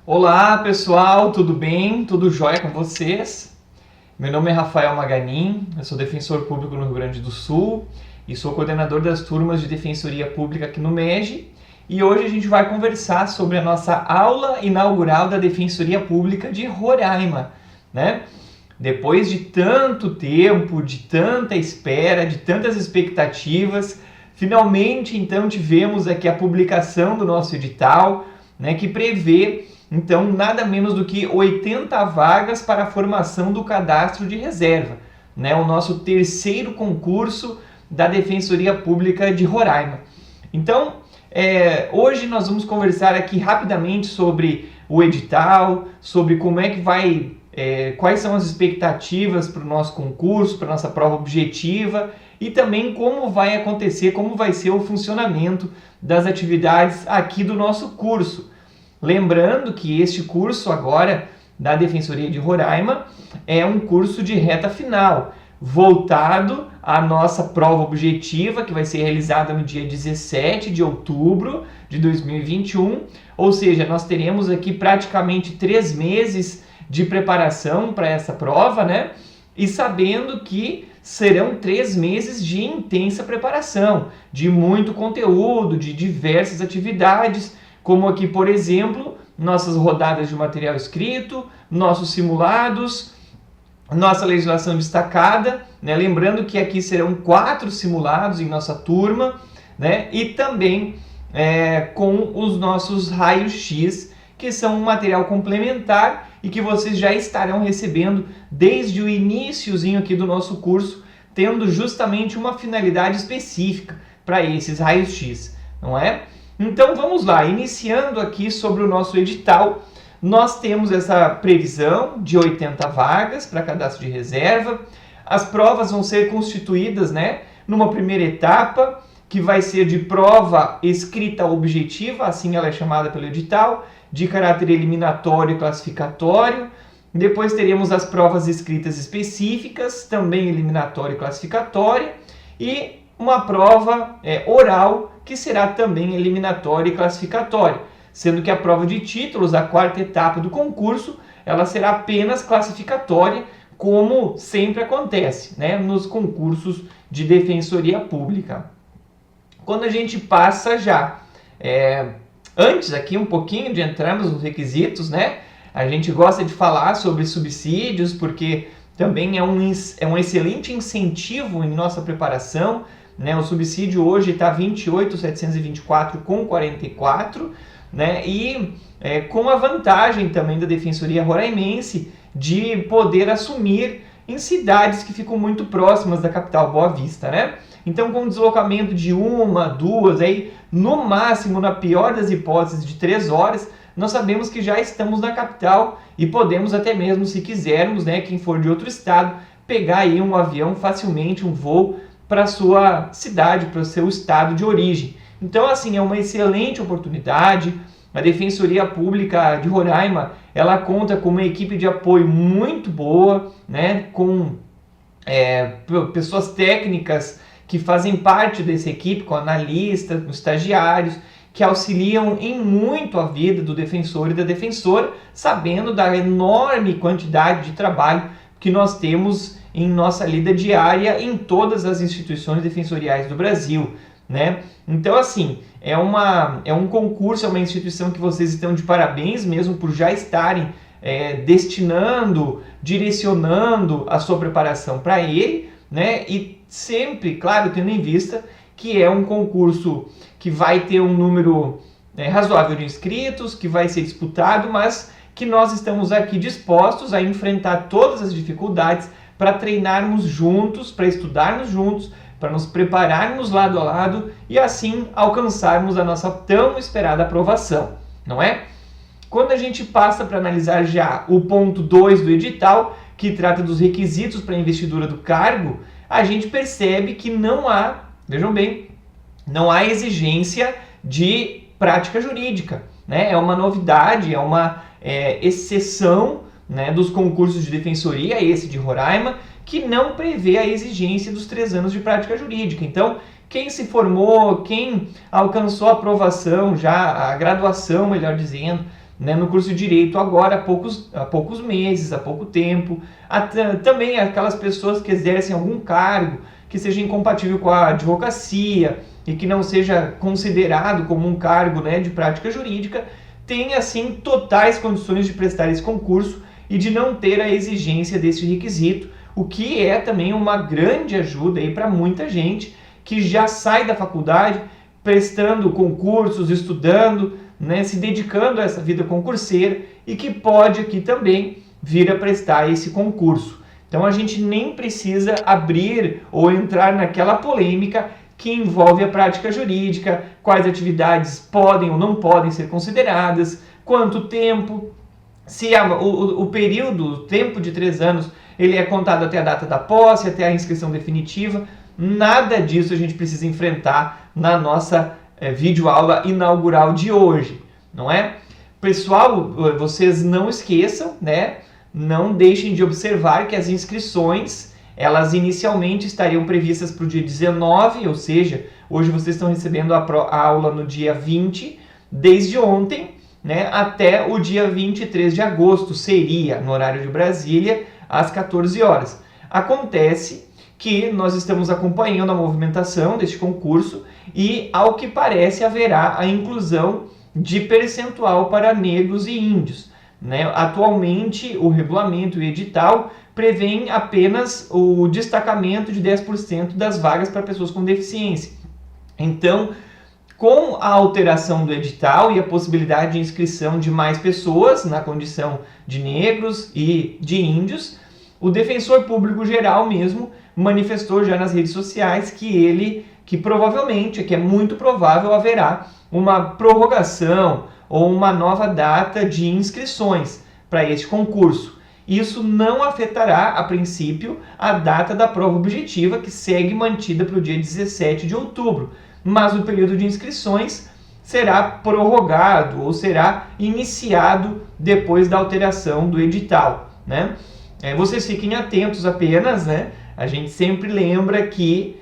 Olá pessoal, tudo bem? Tudo jóia com vocês? Meu nome é Rafael Maganin, eu sou defensor público no Rio Grande do Sul e sou coordenador das turmas de Defensoria Pública aqui no MEG, e hoje a gente vai conversar sobre a nossa aula inaugural da Defensoria Pública de Roraima, né? Depois de tanto tempo, de tanta espera, de tantas expectativas, finalmente então tivemos aqui a publicação do nosso edital, né, que prevê então nada menos do que 80 vagas para a formação do cadastro de reserva, né, o nosso terceiro concurso da Defensoria Pública de Roraima. Então, hoje nós vamos conversar aqui rapidamente sobre o edital, sobre como é que vai, quais são as expectativas para o nosso concurso, para a nossa prova objetiva e também como vai acontecer, como vai ser o funcionamento das atividades aqui do nosso curso. Lembrando que este curso agora da Defensoria de Roraima é um curso de reta final, voltado à nossa prova objetiva, que vai ser realizada no dia 17 de outubro de 2021, ou seja, nós teremos aqui praticamente 3 meses de preparação para essa prova, né? E sabendo que serão 3 meses de intensa preparação, de muito conteúdo, de diversas atividades, como aqui, por exemplo, nossas rodadas de material escrito, nossos simulados, nossa legislação destacada, né? Lembrando que aqui serão 4 simulados em nossa turma, né? E também com os nossos raios-x, que são um material complementar e que vocês já estarão recebendo desde o iniciozinho aqui do nosso curso, tendo justamente uma finalidade específica para esses raios-x, não é? Então vamos lá, iniciando aqui sobre o nosso edital, nós temos essa previsão de 80 vagas para cadastro de reserva. As provas vão ser constituídas, né, numa primeira etapa, que vai ser de prova escrita objetiva, assim ela é chamada pelo edital, de caráter eliminatório e classificatório. Depois teremos as provas escritas específicas, também eliminatória e classificatória, e uma prova oral, que será também eliminatória e classificatória, sendo que a prova de títulos, a 4ª etapa do concurso, ela será apenas classificatória, como sempre acontece, né, nos concursos de defensoria pública. Quando a gente passa já, antes aqui um pouquinho de entrarmos nos requisitos, né, a gente gosta de falar sobre subsídios, porque também é um excelente incentivo em nossa preparação, né? O subsídio hoje está R$ 28.724,44, né? E com a vantagem também da Defensoria Roraimense de poder assumir em cidades que ficam muito próximas da capital Boa Vista, né? Então, com um deslocamento de 1, 2, aí, no máximo, na pior das hipóteses, de 3 horas, nós sabemos que já estamos na capital e podemos até mesmo, se quisermos, né, quem for de outro estado, pegar aí um avião facilmente, um voo para a sua cidade, para o seu estado de origem. Então, assim, é uma excelente oportunidade. A Defensoria Pública de Roraima, ela conta com uma equipe de apoio muito boa, né, com pessoas técnicas que fazem parte dessa equipe, com analistas, com estagiários, que auxiliam em muito a vida do defensor e da defensora, sabendo da enorme quantidade de trabalho que nós temos em nossa lida diária em todas as instituições defensoriais do Brasil, né? Então, assim, é um concurso, é uma instituição que vocês estão de parabéns mesmo por já estarem destinando, direcionando a sua preparação para ele, né? E sempre, claro, tendo em vista que é um concurso que vai ter um número razoável de inscritos, que vai ser disputado, mas que nós estamos aqui dispostos a enfrentar todas as dificuldades para treinarmos juntos, para estudarmos juntos, para nos prepararmos lado a lado e assim alcançarmos a nossa tão esperada aprovação, não é? Quando a gente passa para analisar já o ponto 2 do edital, que trata dos requisitos para a investidura do cargo, a gente percebe que não há, vejam bem, não há exigência de prática jurídica, né? É uma novidade, é uma exceção, né, dos concursos de defensoria, esse de Roraima, que não prevê a exigência dos 3 anos de prática jurídica. Então, quem se formou, quem alcançou a aprovação já, a graduação, melhor dizendo, né, no curso de Direito agora há poucos meses, há pouco tempo, também aquelas pessoas que exercem algum cargo que seja incompatível com a advocacia e que não seja considerado como um cargo, né, de prática jurídica, tem assim totais condições de prestar esse concurso e de não ter a exigência desse requisito, o que é também uma grande ajuda aí para muita gente que já sai da faculdade prestando concursos, estudando, né, se dedicando a essa vida concurseira e que pode aqui também vir a prestar esse concurso. Então a gente nem precisa abrir ou entrar naquela polêmica que envolve a prática jurídica, quais atividades podem ou não podem ser consideradas, quanto tempo, se o período, o tempo de 3 anos, ele é contado até a data da posse, até a inscrição definitiva. Nada disso a gente precisa enfrentar na nossa videoaula inaugural de hoje, não é? Pessoal, vocês não esqueçam, né? Não deixem de observar que as inscrições, elas inicialmente estariam previstas para o dia 19, ou seja, hoje vocês estão recebendo a aula no dia 20, desde ontem, né, até o dia 23 de agosto, seria no horário de Brasília, às 14 horas. Acontece que nós estamos acompanhando a movimentação deste concurso e, ao que parece, haverá a inclusão de percentual para negros e índios, né? Atualmente, o regulamento e o edital prevêem apenas o destacamento de 10% das vagas para pessoas com deficiência. Então, com a alteração do edital e a possibilidade de inscrição de mais pessoas na condição de negros e de índios, o defensor público geral mesmo manifestou já nas redes sociais que provavelmente, que é muito provável, haverá uma prorrogação ou uma nova data de inscrições para este concurso. Isso não afetará, a princípio, a data da prova objetiva, que segue mantida para o dia 17 de outubro, mas o período de inscrições será prorrogado ou será iniciado depois da alteração do edital, né? Vocês fiquem atentos apenas, né? A gente sempre lembra que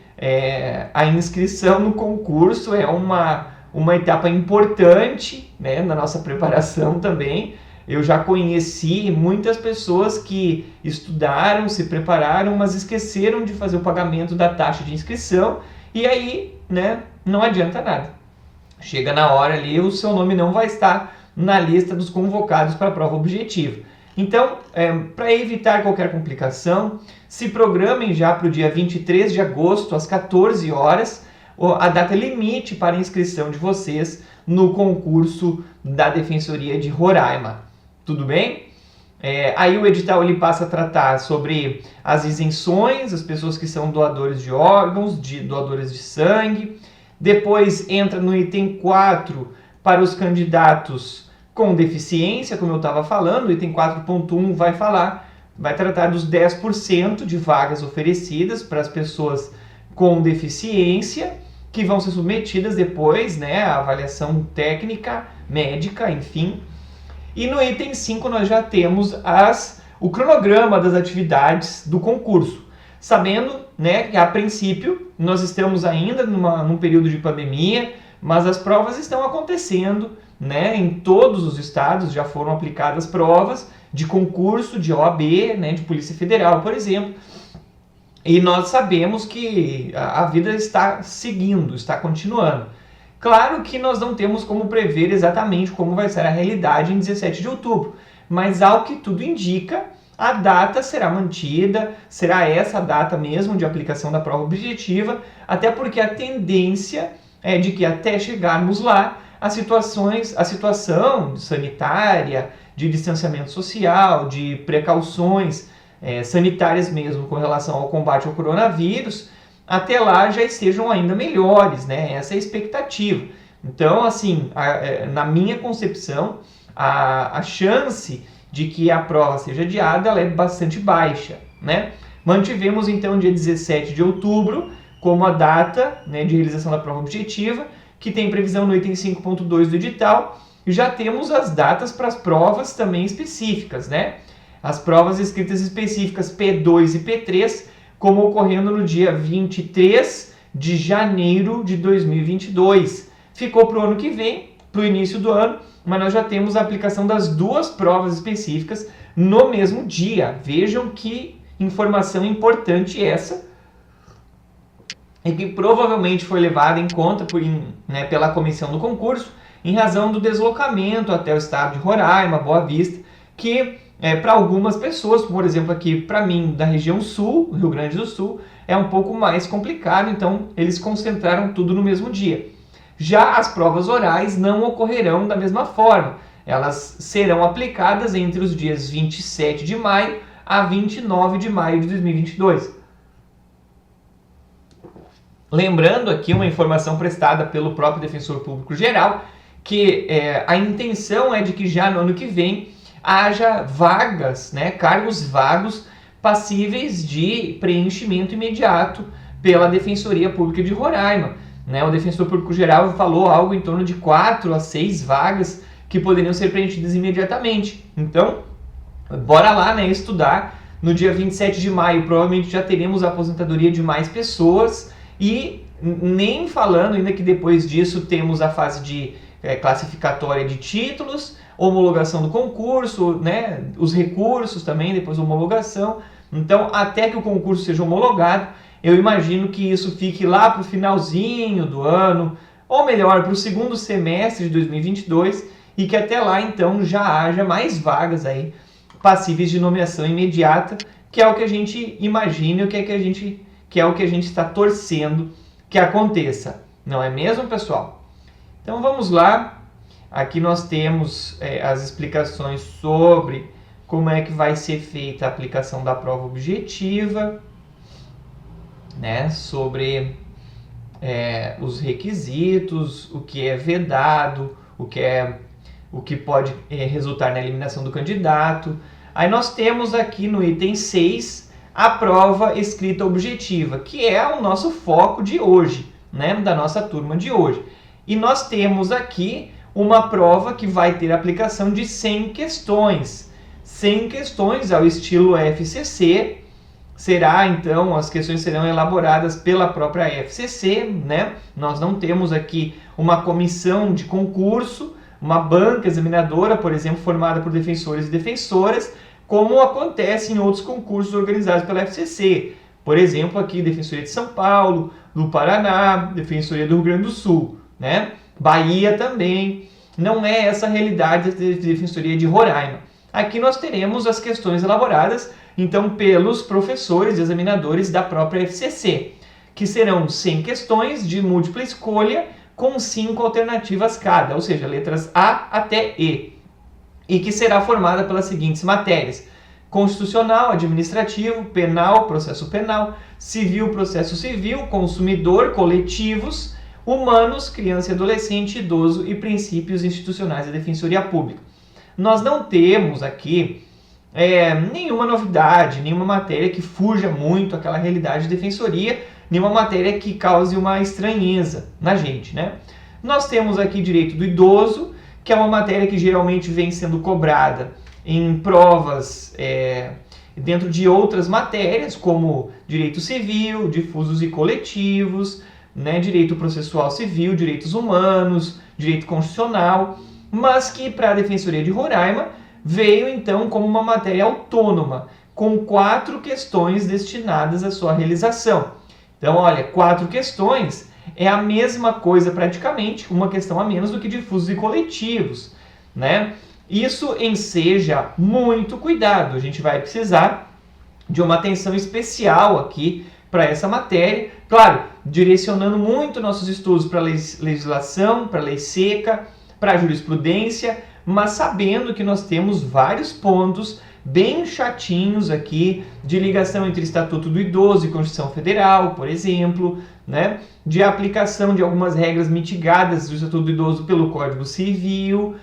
a inscrição no concurso é uma etapa importante, né, na nossa preparação também. Eu já conheci muitas pessoas que estudaram, se prepararam, mas esqueceram de fazer o pagamento da taxa de inscrição e aí, né, não adianta nada. Chega na hora ali, o seu nome não vai estar na lista dos convocados para a prova objetiva. Então, para evitar qualquer complicação, se programem já para o dia 23 de agosto, às 14 horas, a data limite para a inscrição de vocês no concurso da Defensoria de Roraima. Tudo bem? Aí o edital ele passa a tratar sobre as isenções, as pessoas que são doadores de órgãos, doadores de sangue. Depois entra no item 4 para os candidatos com deficiência, como eu estava falando. O item 4.1 vai tratar dos 10% de vagas oferecidas para as pessoas com deficiência, que vão ser submetidas depois, né, à avaliação técnica, médica, enfim. E no item 5 nós já temos o cronograma das atividades do concurso, sabendo, né, que a princípio nós estamos ainda num período de pandemia, mas as provas estão acontecendo, né, em todos os estados já foram aplicadas provas de concurso, de OAB, né, de Polícia Federal, por exemplo. E nós sabemos que a vida está seguindo, está continuando. Claro que nós não temos como prever exatamente como vai ser a realidade em 17 de outubro, mas ao que tudo indica, a data será mantida, será essa a data mesmo de aplicação da prova objetiva, até porque a tendência é de que até chegarmos lá, a situação sanitária, de distanciamento social, de precauções sanitárias mesmo com relação ao combate ao coronavírus, até lá já estejam ainda melhores, né? Essa é a expectativa. Então, assim, na minha concepção, a chance de que a prova seja adiada ela é bastante baixa, né? Mantivemos então dia 17 de outubro como a data, né, de realização da prova objetiva, que tem previsão no item 5.2 do edital, e já temos as datas para as provas também específicas, né? as provas escritas específicas P2 e P3, como ocorrendo no dia 23 de janeiro de 2022. Ficou para o ano que vem, para o início do ano, mas nós já temos a aplicação das duas provas específicas no mesmo dia. Vejam que informação importante essa, e que provavelmente foi levada em conta pela comissão do concurso, em razão do deslocamento até o estado de Roraima, Boa Vista, que para algumas pessoas, por exemplo aqui para mim da região sul, Rio Grande do Sul, é um pouco mais complicado, então eles concentraram tudo no mesmo dia. Já as provas orais não ocorrerão da mesma forma, elas serão aplicadas entre os dias 27 de maio a 29 de maio de 2022. Lembrando aqui uma informação prestada pelo próprio Defensor Público Geral, que a intenção é de que já no ano que vem haja vagas, cargos vagos passíveis de preenchimento imediato pela Defensoria Pública de Roraima. O Defensor Público Geral falou algo em torno de 4 a 6 vagas que poderiam ser preenchidas imediatamente. Então, bora lá estudar. No dia 27 de maio provavelmente já teremos a aposentadoria de mais pessoas, e nem falando ainda que depois disso temos a fase de classificatória de títulos, homologação do concurso, os recursos também, depois da homologação. Então, até que o concurso seja homologado, eu imagino que isso fique lá para o finalzinho do ano, ou melhor, para o segundo semestre de 2022, e que até lá, então, já haja mais vagas aí passíveis de nomeação imediata, que é o que a gente imagina, que é o que a gente está torcendo que aconteça. Não é mesmo, pessoal? Então vamos lá. Aqui nós temos as explicações sobre como é que vai ser feita a aplicação da prova objetiva, sobre os requisitos, o que é vedado, o que pode resultar na eliminação do candidato. Aí nós temos aqui no item 6 a prova escrita objetiva, que é o nosso foco de hoje, da nossa turma de hoje. E nós temos aqui uma prova que vai ter aplicação de 100 questões. 100 questões ao estilo FCC. Então, as questões serão elaboradas pela própria FCC, Nós não temos aqui uma comissão de concurso, uma banca examinadora, por exemplo, formada por defensores e defensoras, como acontece em outros concursos organizados pela FCC. Por exemplo, aqui, Defensoria de São Paulo, do Paraná, Defensoria do Rio Grande do Sul, Bahia também. Não é essa a realidade da Defensoria de Roraima. Aqui nós teremos as questões elaboradas, então, pelos professores e examinadores da própria FCC, que serão 100 questões de múltipla escolha, com 5 alternativas cada, ou seja, letras A até E. E que será formada pelas seguintes matérias: constitucional, administrativo, penal, processo penal, civil, processo civil, consumidor, coletivos, humanos, criança e adolescente, idoso e princípios institucionais da Defensoria Pública. Nós não temos aqui nenhuma novidade, nenhuma matéria que fuja muito àquela realidade de defensoria, nenhuma matéria que cause uma estranheza na gente, Nós temos aqui direito do idoso, que é uma matéria que geralmente vem sendo cobrada em provas dentro de outras matérias, como direito civil, difusos e coletivos, direito processual civil, direitos humanos, direito constitucional, mas que para a Defensoria de Roraima veio então como uma matéria autônoma, com 4 questões destinadas à sua realização. Então, olha, 4 questões é a mesma coisa praticamente, uma questão a menos do que difusos e coletivos, Isso enseja muito cuidado, a gente vai precisar de uma atenção especial aqui para essa matéria, claro, direcionando muito nossos estudos para legislação, para lei seca, para jurisprudência, mas sabendo que nós temos vários pontos bem chatinhos aqui de ligação entre Estatuto do Idoso e Constituição Federal, por exemplo, de aplicação de algumas regras mitigadas do Estatuto do Idoso pelo Código Civil,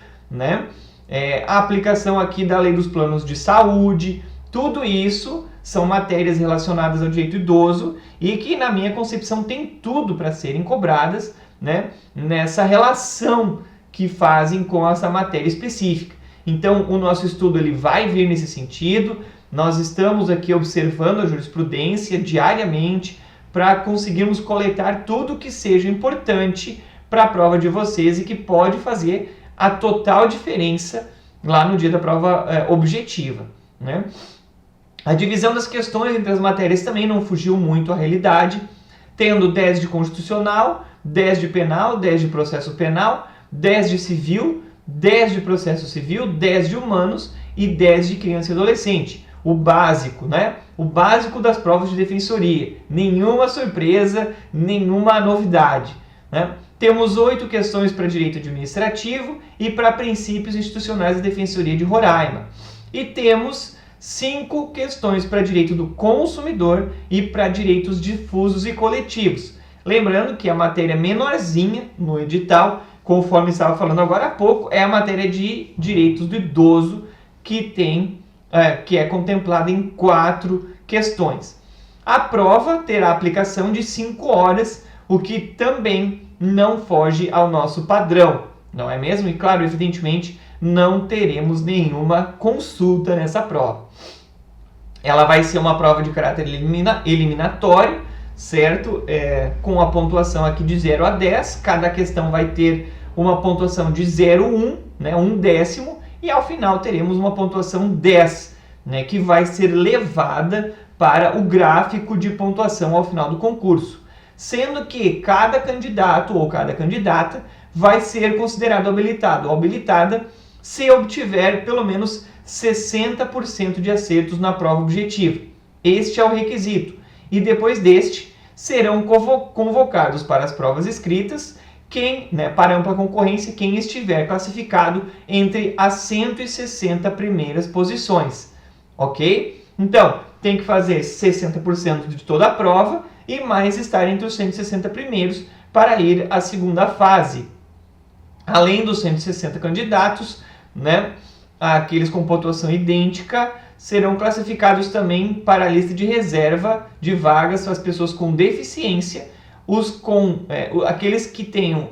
a aplicação aqui da Lei dos Planos de Saúde. Tudo isso são matérias relacionadas ao direito idoso e que, na minha concepção, tem tudo para serem cobradas, nessa relação que fazem com essa matéria específica. Então, o nosso estudo ele vai vir nesse sentido. Nós estamos aqui observando a jurisprudência diariamente para conseguirmos coletar tudo que seja importante para a prova de vocês e que pode fazer a total diferença lá no dia da prova objetiva, né? A divisão das questões entre as matérias também não fugiu muito à realidade, tendo 10 de constitucional, 10 de penal, 10 de processo penal, 10 de civil, 10 de processo civil, 10 de humanos e 10 de criança e adolescente. O básico, né? O básico das provas de defensoria. Nenhuma surpresa, nenhuma novidade, né? Temos 8 questões para direito administrativo e para princípios institucionais da Defensoria de Roraima. E temos 5 questões para direito do consumidor e para direitos difusos e coletivos. Lembrando que a matéria menorzinha no edital, conforme estava falando agora há pouco, é a matéria de direitos do idoso, que é contemplada em 4 questões. A prova terá aplicação de 5 horas, o que também não foge ao nosso padrão, não é mesmo? E claro, evidentemente, não teremos nenhuma consulta nessa prova. Ela vai ser uma prova de caráter eliminatório, certo? Com a pontuação aqui de 0 a 10, cada questão vai ter uma pontuação de 0,1, né, 1 décimo, e ao final teremos uma pontuação 10, né, que vai ser levada para o gráfico de pontuação ao final do concurso, sendo que cada candidato ou cada candidata vai ser considerado habilitado ou habilitada se obtiver pelo menos 60% de acertos na prova objetiva. Este é o requisito. E depois deste, serão convocados para as provas escritas para ampla concorrência, quem estiver classificado entre as 160 primeiras posições. Ok? Então, tem que fazer 60% de toda a prova e mais estar entre os 160 primeiros para ir à segunda fase. Além dos 160 candidatos, né, aqueles com pontuação idêntica serão classificados também para a lista de reserva de vagas para as pessoas com deficiência, aqueles que tenham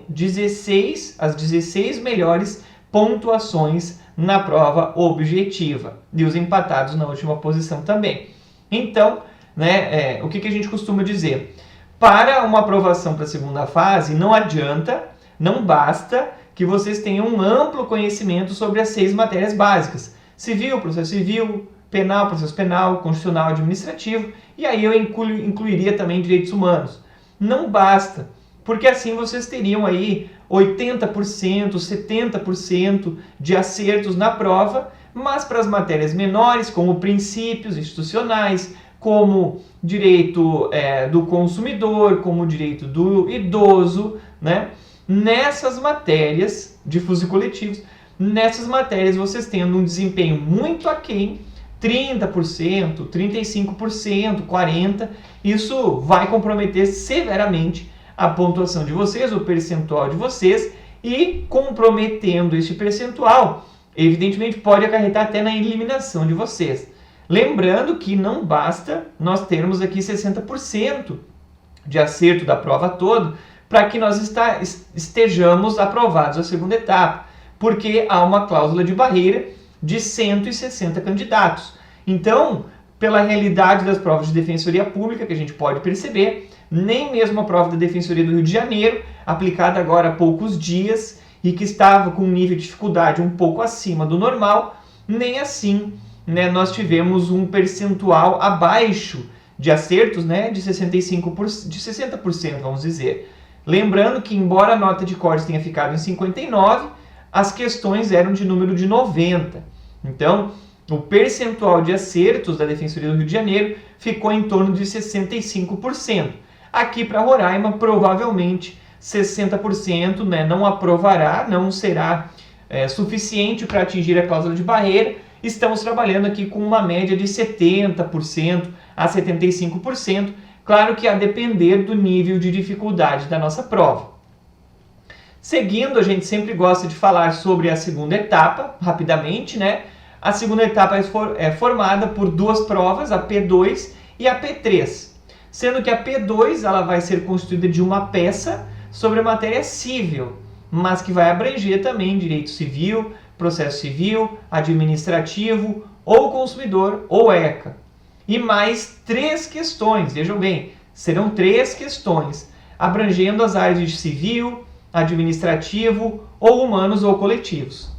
as 16 melhores pontuações na prova objetiva e os empatados na última posição também. Então, né, o que a gente costuma dizer? Para uma aprovação para a segunda fase, não basta que vocês tenham um amplo conhecimento sobre as 6 matérias básicas: civil, processo civil, penal, processo penal, constitucional, administrativo, e aí eu incluiria também direitos humanos. Não basta, porque assim vocês teriam aí 80%, 70% de acertos na prova, mas para as matérias menores, como princípios institucionais, como direito do consumidor, como direito do idoso, né? Nessas matérias, difusos e coletivos, nessas matérias vocês tendo um desempenho muito aquém, 30%, 35%, 40%, isso vai comprometer severamente a pontuação de vocês, o percentual de vocês, e comprometendo este percentual, evidentemente pode acarretar até na eliminação de vocês. Lembrando que não basta nós termos aqui 60% de acerto da prova toda para que nós estejamos aprovados à segunda etapa, porque há uma cláusula de barreira de 160 candidatos. Então, pela realidade das provas de defensoria pública, que a gente pode perceber, nem mesmo a prova da Defensoria do Rio de Janeiro, aplicada agora há poucos dias e que estava com um nível de dificuldade um pouco acima do normal, nem assim, né, nós tivemos um percentual abaixo de acertos, né, de 60%, vamos dizer. Lembrando que, embora a nota de corte tenha ficado em 59, as questões eram de número de 90. Então, o percentual de acertos da Defensoria do Rio de Janeiro ficou em torno de 65%. Aqui para Roraima, provavelmente 60%, né, não aprovará, não será suficiente para atingir a cláusula de barreira. Estamos trabalhando aqui com uma média de 70% a 75%, claro que a depender do nível de dificuldade da nossa prova. Seguindo, a gente sempre gosta de falar sobre a segunda etapa, rapidamente, né? A segunda etapa é formada por 2 provas, a P2 e a P3, sendo que a P2 ela vai ser constituída de uma peça sobre a matéria civil, mas que vai abranger também direito civil, processo civil, administrativo ou consumidor ou ECA. E mais 3 questões, vejam bem, serão 3 questões, abrangendo as áreas de civil, administrativo ou humanos ou coletivos.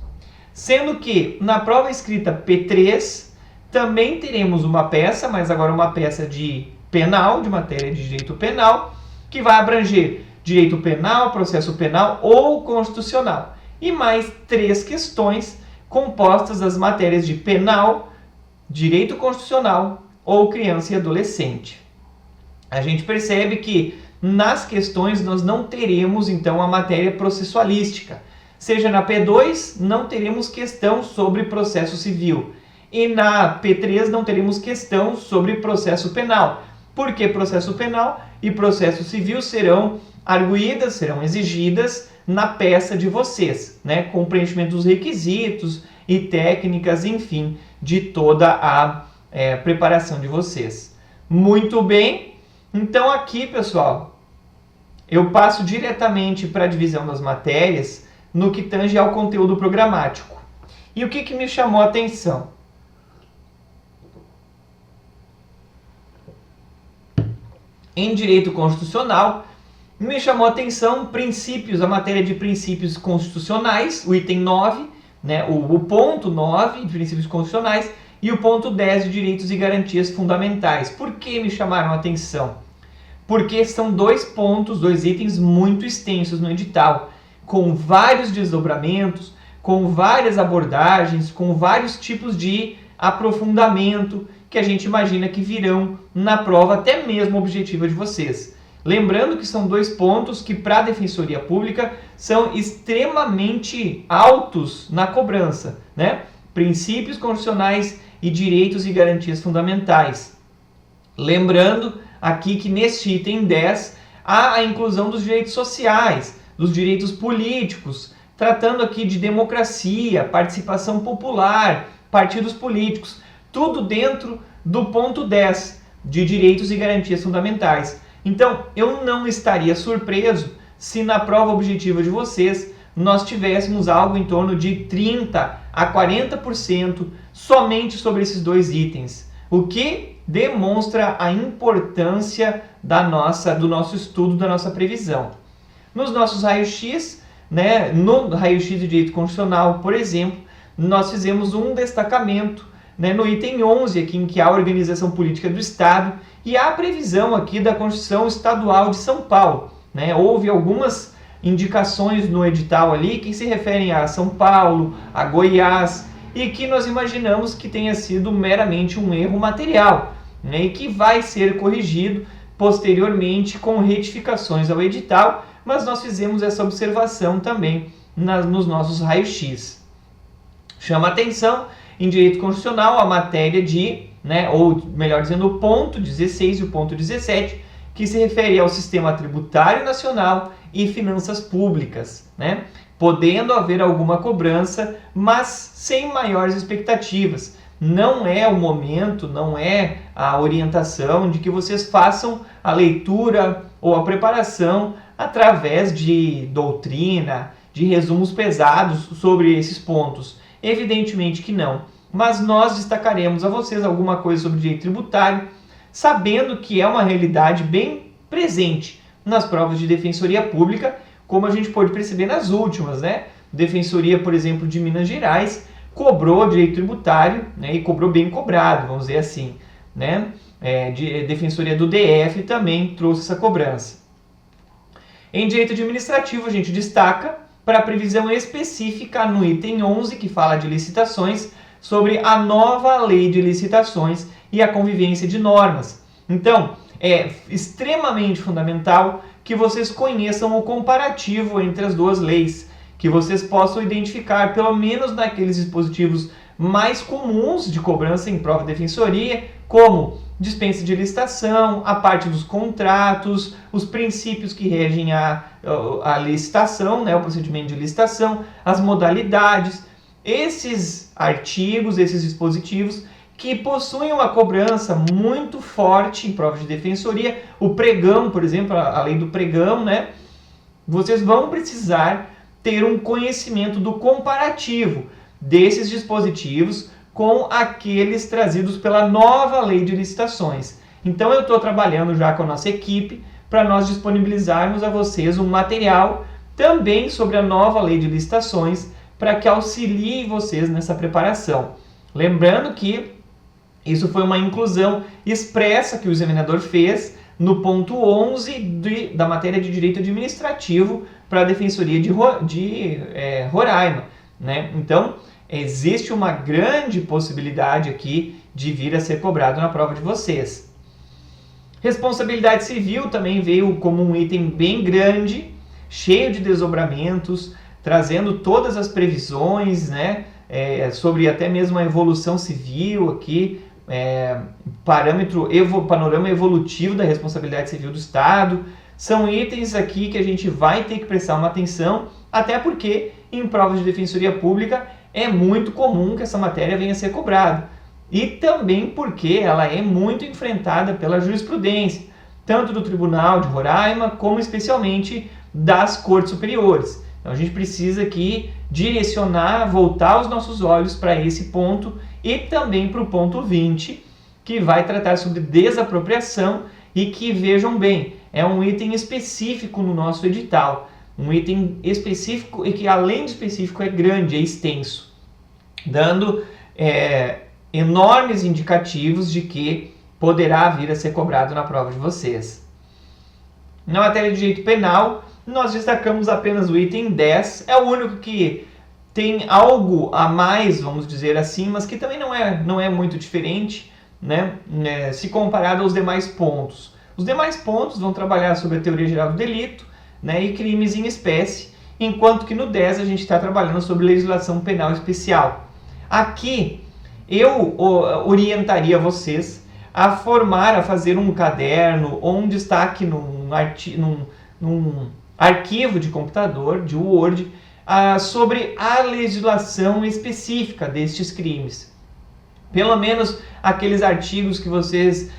Sendo que na prova escrita P3 também teremos uma peça, mas agora uma peça de penal, de matéria de direito penal, que vai abranger direito penal, processo penal ou constitucional. E mais 3 questões compostas das matérias de penal, direito constitucional ou criança e adolescente. A gente percebe que nas questões nós não teremos então a matéria processualística. Seja na P2 não teremos questão sobre processo civil e na P3 não teremos questão sobre processo penal. Porque processo penal e processo civil serão arguídas, serão exigidas na peça de vocês, né? Com o preenchimento dos requisitos e técnicas, enfim, de toda a preparação de vocês. Muito bem, então aqui, pessoal, eu passo diretamente para a divisão das matérias no que tange ao conteúdo programático. E o que me chamou a atenção? Em direito constitucional, me chamou a atenção princípios, a matéria de princípios constitucionais, o item 9, né, o ponto 9 de princípios constitucionais e o ponto 10 de direitos e garantias fundamentais. Por que me chamaram a atenção? Porque são 2 pontos, 2 itens muito extensos no edital, com vários desdobramentos, com várias abordagens, com vários tipos de aprofundamento que a gente imagina que virão na prova até mesmo objetiva de vocês. Lembrando que são 2 pontos que para a Defensoria Pública são extremamente altos na cobrança, né? Princípios constitucionais e direitos e garantias fundamentais. Lembrando aqui que neste item 10 há a inclusão dos direitos sociais, dos direitos políticos, tratando aqui de democracia, participação popular, partidos políticos, tudo dentro do ponto 10 de direitos e garantias fundamentais. Então, eu não estaria surpreso se na prova objetiva de vocês nós tivéssemos algo em torno de 30% a 40% somente sobre esses 2 itens, o que demonstra a importância do nosso estudo, da nossa previsão. Nos nossos raios-x, né, no raio-x de direito constitucional, por exemplo, nós fizemos um destacamento, né, no item 11, aqui, em que há a organização política do Estado, e há a previsão aqui da Constituição Estadual de São Paulo. Né? Houve algumas indicações no edital ali que se referem a São Paulo, a Goiás, e que nós imaginamos que tenha sido meramente um erro material, né? E que vai ser corrigido posteriormente com retificações ao edital, mas nós fizemos essa observação também nos nossos raios-x. Chama atenção em direito constitucional a matéria de, né, ou melhor dizendo, o ponto 16 e o ponto 17, que se refere ao sistema tributário nacional e finanças públicas, né? Podendo haver alguma cobrança, mas sem maiores expectativas. Não é o momento, não é a orientação de que vocês façam a leitura ou a preparação através de doutrina, de resumos pesados sobre esses pontos. Evidentemente que não, mas nós destacaremos a vocês alguma coisa sobre direito tributário, sabendo que é uma realidade bem presente nas provas de Defensoria Pública, como a gente pode perceber nas últimas, né? Defensoria, por exemplo, de Minas Gerais, cobrou direito tributário, né? E cobrou bem cobrado, vamos dizer assim, né? Defensoria do DF também trouxe essa cobrança. Em direito administrativo, a gente destaca para a previsão específica no item 11, que fala de licitações, sobre a nova lei de licitações e a convivência de normas. Então, é extremamente fundamental que vocês conheçam o comparativo entre as 2 leis, que vocês possam identificar, pelo menos naqueles dispositivos mais comuns de cobrança em prova de defensoria, como dispensa de licitação, a parte dos contratos, os princípios que regem a licitação, né, o procedimento de licitação, as modalidades, esses artigos, esses dispositivos que possuem uma cobrança muito forte em provas de defensoria, o pregão, por exemplo, a lei do pregão, né? Vocês vão precisar ter um conhecimento do comparativo, desses dispositivos com aqueles trazidos pela nova lei de licitações. Então eu estou trabalhando já com a nossa equipe para nós disponibilizarmos a vocês um material também sobre a nova lei de licitações para que auxilie vocês nessa preparação. Lembrando que isso foi uma inclusão expressa que o examinador fez no ponto 11 da matéria de direito administrativo para a Defensoria de Roraima, né? Então, existe uma grande possibilidade aqui de vir a ser cobrado na prova de vocês. Responsabilidade civil também veio como um item bem grande, cheio de desdobramentos, trazendo todas as previsões, né, sobre até mesmo a evolução civil aqui, panorama evolutivo da responsabilidade civil do Estado. São itens aqui que a gente vai ter que prestar uma atenção, até porque em provas de defensoria pública é muito comum que essa matéria venha a ser cobrada. E também porque ela é muito enfrentada pela jurisprudência, tanto do Tribunal de Roraima, como especialmente das Cortes Superiores. Então a gente precisa aqui direcionar, voltar os nossos olhos para esse ponto e também para o ponto 20, que vai tratar sobre desapropriação e que, vejam bem, é um item específico no nosso edital. Um item específico e que, além de específico, é grande, é extenso, dando enormes indicativos de que poderá vir a ser cobrado na prova de vocês. Na matéria de direito penal, nós destacamos apenas o item 10, é o único que tem algo a mais, vamos dizer assim, mas que também não é muito diferente, né, se comparado aos demais pontos. Os demais pontos vão trabalhar sobre a teoria geral do delito, né, e crimes em espécie, enquanto que no 10 a gente está trabalhando sobre legislação penal especial. Aqui eu orientaria vocês a fazer um caderno ou um destaque num arquivo de computador, de Word, sobre a legislação específica destes crimes. Pelo menos aqueles artigos que vocês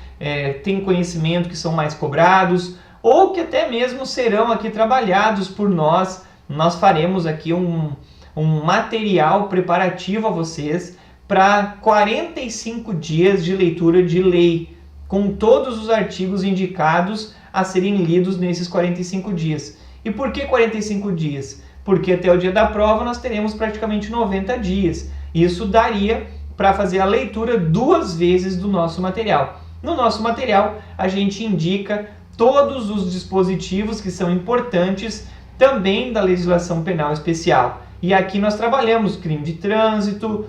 têm conhecimento que são mais cobrados, ou que até mesmo serão aqui trabalhados por nós. Nós faremos aqui um material preparativo a vocês para 45 dias de leitura de lei, com todos os artigos indicados a serem lidos nesses 45 dias. E por que 45 dias? Porque até o dia da prova nós teremos praticamente 90 dias. Isso daria para fazer a leitura 2 vezes do nosso material. No nosso material, a gente indica todos os dispositivos que são importantes também da legislação penal especial. E aqui nós trabalhamos crime de trânsito,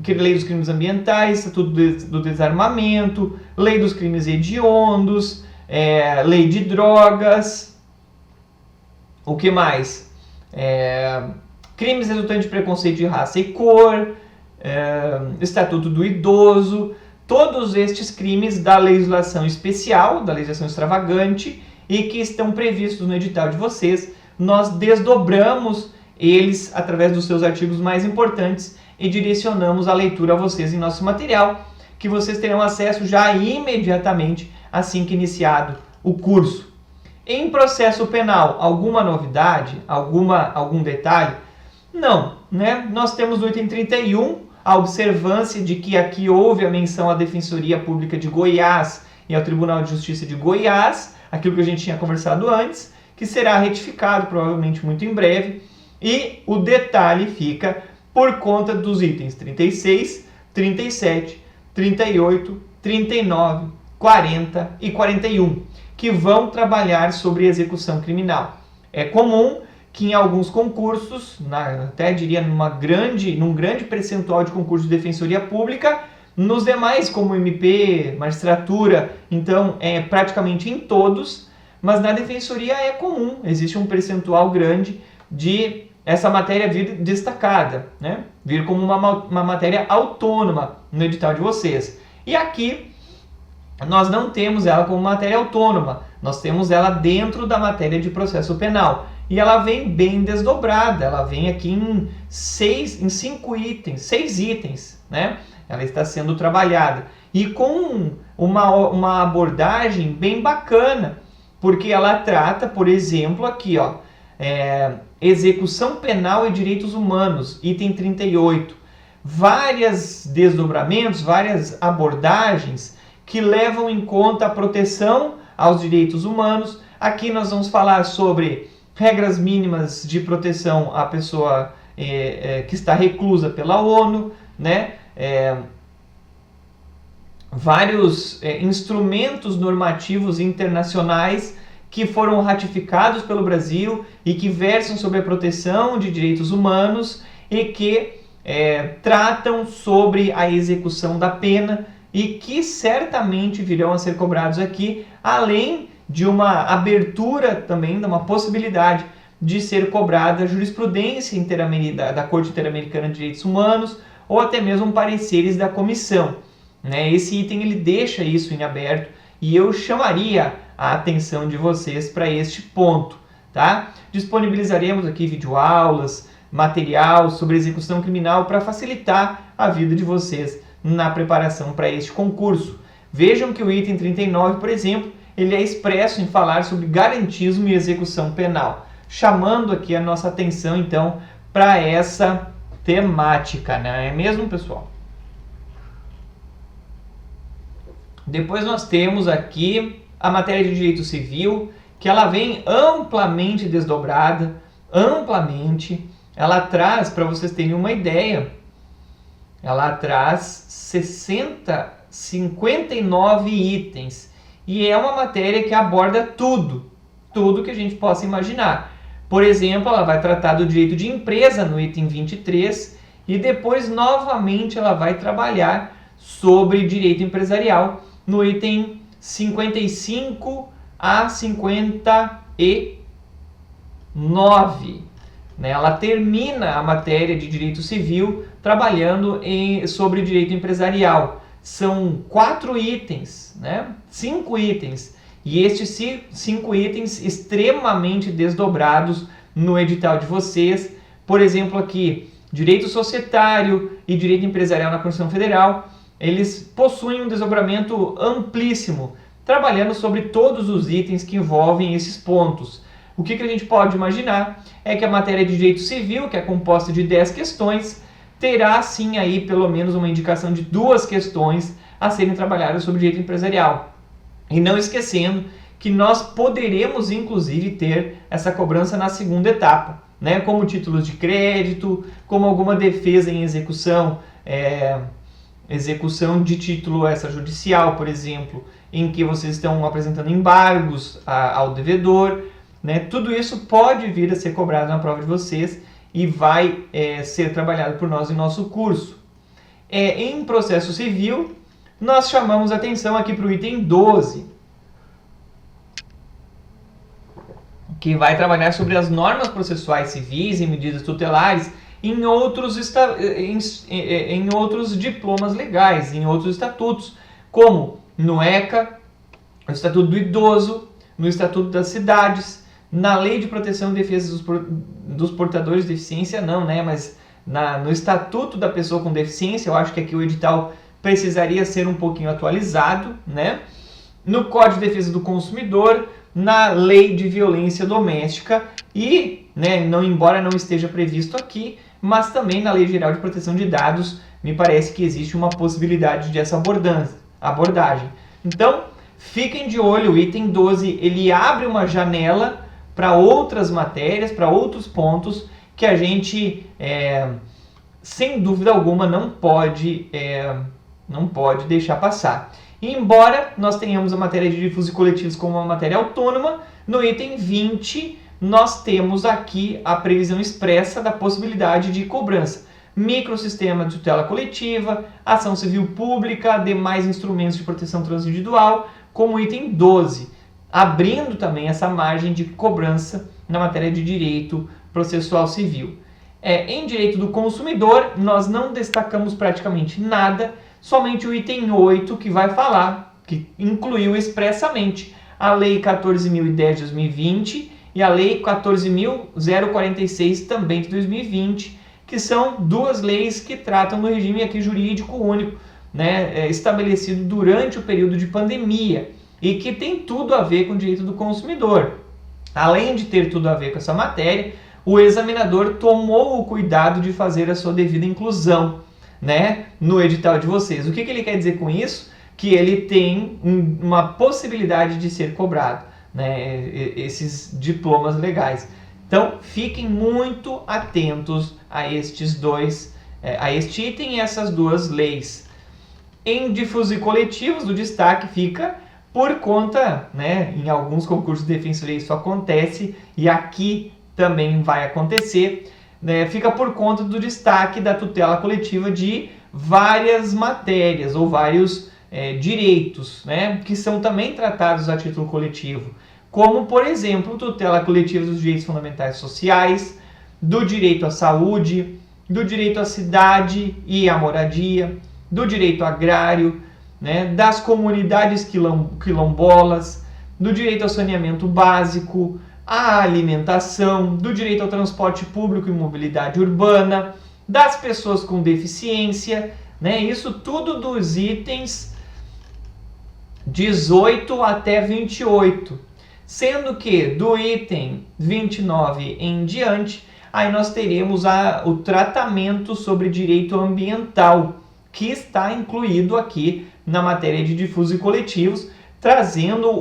lei dos crimes ambientais, estatuto do desarmamento, lei dos crimes hediondos, lei de drogas, o que mais? Crimes resultantes de preconceito de raça e cor, estatuto do idoso, todos estes crimes da legislação especial, da legislação extravagante e que estão previstos no edital de vocês. Nós desdobramos eles através dos seus artigos mais importantes e direcionamos a leitura a vocês em nosso material, que vocês terão acesso já imediatamente assim que iniciado o curso. Em processo penal, alguma novidade, algum detalhe? Não, né? Nós temos no item 31 a observância de que aqui houve a menção à Defensoria Pública de Goiás e ao Tribunal de Justiça de Goiás, aquilo que a gente tinha conversado antes, que será retificado provavelmente muito em breve, e o detalhe fica por conta dos itens 36, 37, 38, 39, 40 e 41, que vão trabalhar sobre execução criminal. É comum que em alguns concursos, até diria num grande percentual de concursos de defensoria pública, nos demais, como MP, magistratura, então é praticamente em todos, mas na defensoria é comum, existe um percentual grande de essa matéria vir destacada, né? Vir como uma matéria autônoma no edital de vocês. E aqui nós não temos ela como matéria autônoma, nós temos ela dentro da matéria de processo penal. E ela vem bem desdobrada, ela vem aqui em 6 itens, né? Ela está sendo trabalhada. E com uma abordagem bem bacana, porque ela trata, por exemplo, aqui, execução penal e direitos humanos, item 38. vários desdobramentos, várias abordagens que levam em conta a proteção aos direitos humanos. Aqui nós vamos falar sobre regras mínimas de proteção à pessoa que está reclusa pela ONU, né? Vários instrumentos normativos internacionais que foram ratificados pelo Brasil e que versam sobre a proteção de direitos humanos e que tratam sobre a execução da pena e que certamente virão a ser cobrados aqui, além de uma abertura também, de uma possibilidade de ser cobrada a jurisprudência da Corte Interamericana de Direitos Humanos ou até mesmo pareceres da comissão. Né? Esse item ele deixa isso em aberto e eu chamaria a atenção de vocês para este ponto. Tá? Disponibilizaremos aqui videoaulas, material sobre execução criminal para facilitar a vida de vocês na preparação para este concurso. Vejam que o item 39, por exemplo, ele é expresso em falar sobre garantismo e execução penal, chamando aqui a nossa atenção então para essa temática, não é mesmo, pessoal? Depois nós temos aqui a matéria de direito civil, que ela vem amplamente desdobrada, ela traz, para vocês terem uma ideia, ela traz 59 itens, e é uma matéria que aborda tudo que a gente possa imaginar. Por exemplo, ela vai tratar do direito de empresa no item 23, e depois novamente ela vai trabalhar sobre direito empresarial no item 55 a 59. Ela termina a matéria de direito civil trabalhando sobre direito empresarial. São 4 itens, 5 itens, e estes 5 itens extremamente desdobrados no edital de vocês. Por exemplo, aqui, direito societário e direito empresarial na Constituição Federal, eles possuem um desdobramento amplíssimo, trabalhando sobre todos os itens que envolvem esses pontos. O que a gente pode imaginar é que a matéria de direito civil, que é composta de 10 questões, terá sim aí pelo menos uma indicação de 2 questões a serem trabalhadas sobre direito empresarial. E não esquecendo que nós poderemos inclusive ter essa cobrança na segunda etapa, como títulos de crédito, como alguma defesa em execução, execução de título extrajudicial, por exemplo, em que vocês estão apresentando embargos ao devedor. Tudo isso pode vir a ser cobrado na prova de vocês e vai ser trabalhado por nós em nosso curso. Em processo civil, nós chamamos atenção aqui para o item 12, que vai trabalhar sobre as normas processuais civis e medidas tutelares em outros diplomas legais, em outros estatutos, como no ECA, no Estatuto do Idoso, no Estatuto das Cidades, na Lei de Proteção e Defesa dos Portadores de Deficiência, não, mas no Estatuto da Pessoa com Deficiência. Eu acho que aqui o edital precisaria ser um pouquinho atualizado, no Código de Defesa do Consumidor, na Lei de Violência Doméstica e, embora não esteja previsto aqui, mas também na Lei Geral de Proteção de Dados, me parece que existe uma possibilidade dessa abordagem. Então, fiquem de olho, o item 12, ele abre uma janela para outras matérias, para outros pontos que a gente, sem dúvida alguma, não pode deixar passar. E embora nós tenhamos a matéria de difusos e coletivos como uma matéria autônoma, no item 20 nós temos aqui a previsão expressa da possibilidade de cobrança. Microsistema de tutela coletiva, ação civil pública, demais instrumentos de proteção transindividual, como item 12, abrindo também essa margem de cobrança na matéria de direito processual civil. Em direito do consumidor, nós não destacamos praticamente nada, somente o item 8 que vai falar, que incluiu expressamente a Lei 14.010 de 2020 e a Lei 14.046 também de 2020, que são 2 leis que tratam do regime aqui jurídico único, estabelecido durante o período de pandemia e que tem tudo a ver com o direito do consumidor. Além de ter tudo a ver com essa matéria, o examinador tomou o cuidado de fazer a sua devida inclusão. né, no edital de vocês. O que ele quer dizer com isso? Que ele tem uma possibilidade de ser cobrado, né, esses diplomas legais. Então, fiquem muito atentos a a este item e essas duas leis. Em difusos e coletivos, o destaque fica por conta, né, em alguns concursos de defensoria isso acontece e aqui também vai acontecer, né, fica por conta do destaque da tutela coletiva de várias matérias ou vários direitos, né, que são também tratados a título coletivo, como, por exemplo, tutela coletiva dos direitos fundamentais sociais, do direito à saúde, do direito à cidade e à moradia, do direito agrário, né, das comunidades quilombolas, do direito ao saneamento básico, à alimentação, do direito ao transporte público e mobilidade urbana, das pessoas com deficiência, né, isso tudo dos itens 18 até 28, sendo que do item 29 em diante, aí nós teremos o tratamento sobre direito ambiental, que está incluído aqui na matéria de difusos e coletivos, trazendo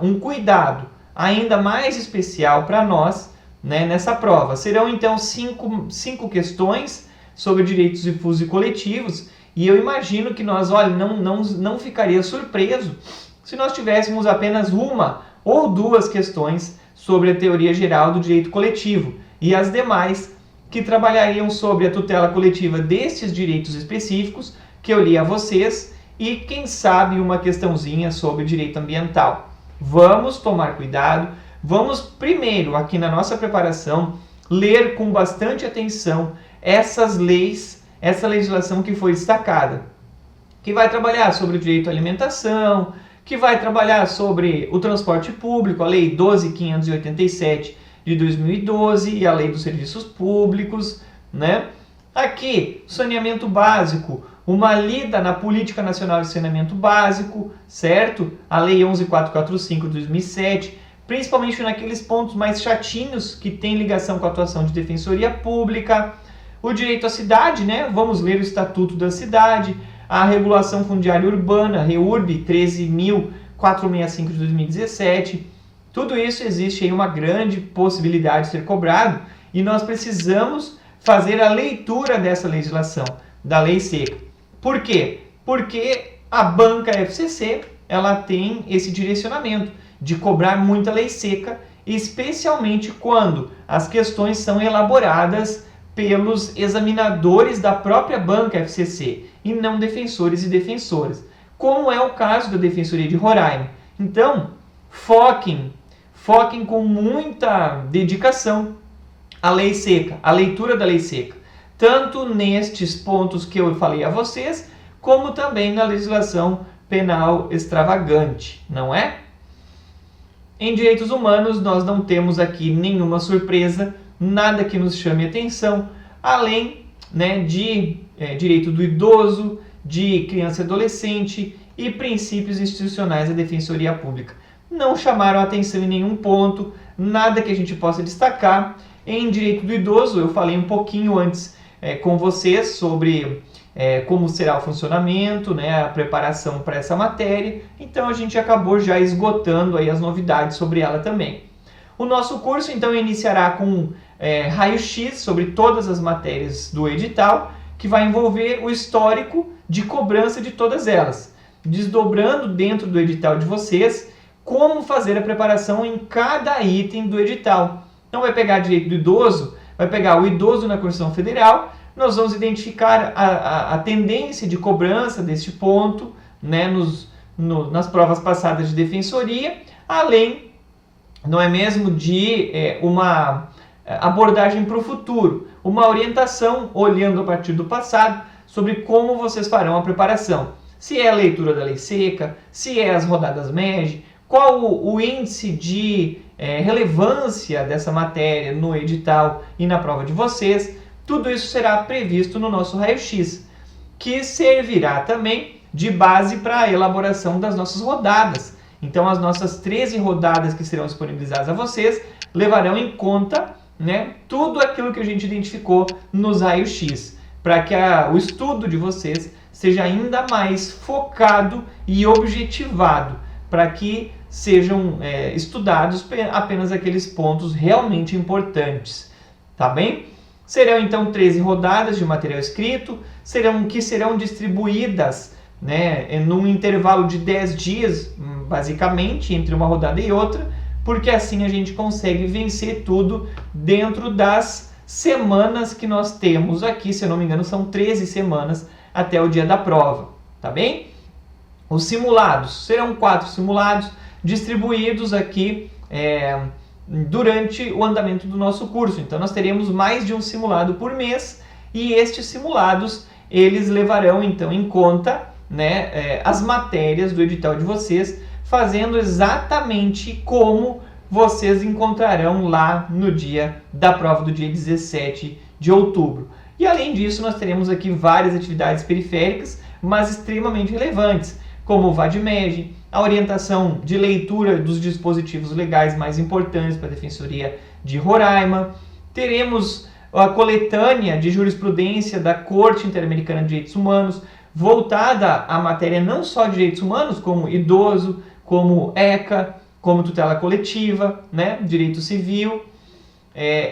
um cuidado ainda mais especial para nós, né, nessa prova. Serão então cinco questões sobre direitos difusos e coletivos, e eu imagino que nós, olha, não ficaria surpreso se nós tivéssemos apenas uma ou duas questões sobre a teoria geral do direito coletivo, e as demais que trabalhariam sobre a tutela coletiva desses direitos específicos que eu li a vocês e, quem sabe, uma questãozinha sobre direito ambiental. Vamos tomar cuidado, vamos primeiro, aqui na nossa preparação, ler com bastante atenção essas leis, essa legislação que foi destacada, que vai trabalhar sobre o direito à alimentação, que vai trabalhar sobre o transporte público, a Lei 12.587 de 2012 e a Lei dos Serviços Públicos, né? Aqui, saneamento básico, uma lida na Política Nacional de Saneamento Básico, certo? A Lei 11.445 de 2007, principalmente naqueles pontos mais chatinhos que tem ligação com a atuação de defensoria pública. O direito à cidade, né? Vamos ler o Estatuto da Cidade, a Regulação Fundiária Urbana, REURB 13.465 de 2017. Tudo isso existe aí uma grande possibilidade de ser cobrado e nós precisamos fazer a leitura dessa legislação, da lei seca. Por quê? Porque a banca FCC ela tem esse direcionamento de cobrar muita lei seca, especialmente quando as questões são elaboradas pelos examinadores da própria banca FCC e não defensores e defensoras, como é o caso da Defensoria de Roraima. Então, foquem com muita dedicação a lei seca, a leitura da lei seca, tanto nestes pontos que eu falei a vocês, como também na legislação penal extravagante, não é? Em direitos humanos, nós não temos aqui nenhuma surpresa, nada que nos chame atenção, além, né, de direito do idoso, de criança e adolescente e princípios institucionais da Defensoria Pública. Não chamaram atenção em nenhum ponto, nada que a gente possa destacar. Em direito do idoso, eu falei um pouquinho antes com vocês sobre como será o funcionamento, né, a preparação para essa matéria, então a gente acabou já esgotando aí as novidades sobre ela também. O nosso curso então iniciará com raio-x sobre todas as matérias do edital, que vai envolver o histórico de cobrança de todas elas, desdobrando dentro do edital de vocês como fazer a preparação em cada item do edital. Então vai pegar direito do idoso, vai pegar o idoso na Constituição Federal, nós vamos identificar a tendência de cobrança deste ponto, né, nas provas passadas de defensoria, além, não é mesmo, de uma abordagem para o futuro, uma orientação olhando a partir do passado sobre como vocês farão a preparação. Se é a leitura da lei seca, se é as rodadas MEG, qual o índice de relevância dessa matéria no edital e na prova de vocês. Tudo isso será previsto no nosso raio-x, que servirá também de base para a elaboração das nossas rodadas. Então, as nossas 13 rodadas que serão disponibilizadas a vocês levarão em conta, né, tudo aquilo que a gente identificou nos raios-x. para que o estudo de vocês seja ainda mais focado e objetivado, para que sejam estudados apenas aqueles pontos realmente importantes, tá bem? Serão então 13 rodadas de material escrito, que serão distribuídas, né, num intervalo de 10 dias, basicamente, entre uma rodada e outra, porque assim a gente consegue vencer tudo dentro das semanas que nós temos aqui. Se eu não me engano, são 13 semanas até o dia da prova, tá bem? Os simulados, serão 4 simulados distribuídos aqui durante o andamento do nosso curso. Então nós teremos mais de um simulado por mês, e estes simulados eles levarão então em conta, né, as matérias do edital de vocês, fazendo exatamente como vocês encontrarão lá no dia da prova do dia 17 de outubro. E além disso, nós teremos aqui várias atividades periféricas, mas extremamente relevantes, como o VADMED, a orientação de leitura dos dispositivos legais mais importantes para a Defensoria de Roraima. Teremos a coletânea de jurisprudência da Corte Interamericana de Direitos Humanos, voltada à matéria não só de direitos humanos, como idoso, como ECA, como tutela coletiva, né, direito civil,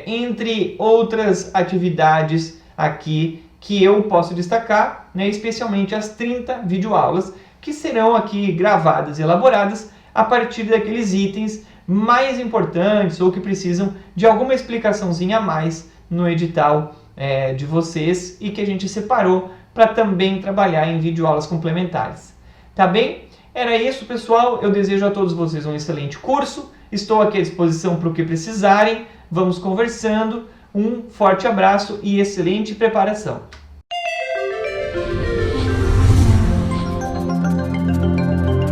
entre outras atividades aqui que eu posso destacar, né, especialmente as 30 videoaulas que serão aqui gravadas e elaboradas a partir daqueles itens mais importantes ou que precisam de alguma explicaçãozinha a mais no edital de vocês, e que a gente separou para também trabalhar em videoaulas complementares. Tá bem? Era isso, pessoal. Eu desejo a todos vocês um excelente curso. Estou aqui à disposição para o que precisarem. Vamos conversando. Um forte abraço e excelente preparação.